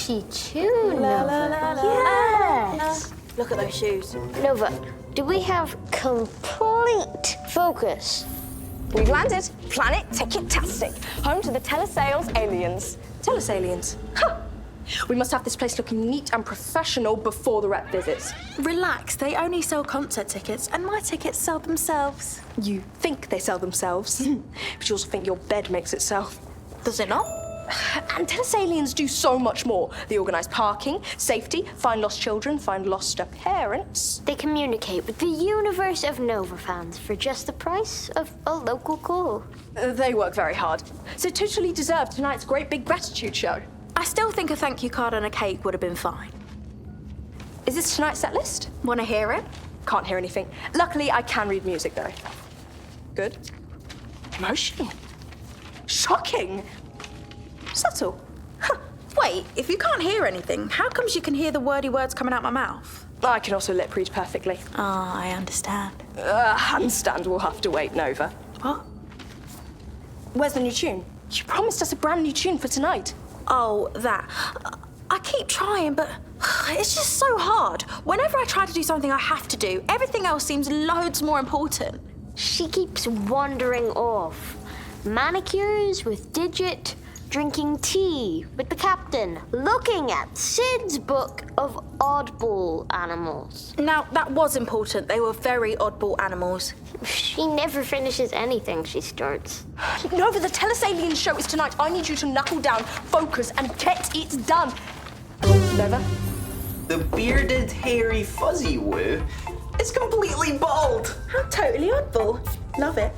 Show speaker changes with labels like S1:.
S1: flashy too, Nova. Yes.
S2: Look at those shoes.
S1: Nova, do we have complete focus?
S2: We've landed. Planet Tickettastic, home to the telesales aliens. Teles aliens? Huh. We must have this place looking neat and professional before the rep visits.
S3: Relax, they only sell concert tickets, and my tickets sell themselves.
S2: You think they sell themselves, but you also think your bed makes itself.
S3: Does it not?
S2: And Teles aliens do so much more. They organise parking, safety, find lost children, find lost parents.
S1: They communicate with the universe of Nova fans for just the price of a local call.
S2: They work very hard. So totally deserve tonight's great big gratitude show.
S3: I still think a thank you card and a cake would have been fine.
S2: Is this tonight's set list?
S3: Want to hear it?
S2: Can't hear anything. Luckily, I can read music, though. Good. Emotional. Shocking. Subtle. Huh.
S3: Wait, if you can't hear anything, how comes you can hear the wordy words coming out my mouth?
S2: I can also lip read perfectly.
S3: Ah, I understand.
S2: Handstand will have to wait, Nova.
S3: What?
S2: Where's the new tune? You promised us a brand new tune for tonight.
S3: Oh, that. I keep trying, but it's just so hard. Whenever I try to do something I have to do, everything else seems loads more important.
S1: She keeps wandering off. Manicures with Digit, drinking tea with the captain, looking at Sid's book of oddball animals.
S3: Now, that was important. They were very oddball animals.
S1: She never finishes anything she starts.
S2: Nova, the Teles Aliens show is tonight. I need you to knuckle down, focus, and get it done. Nova?
S4: The bearded, hairy, fuzzy woo is completely bald.
S3: How totally oddball. Love it.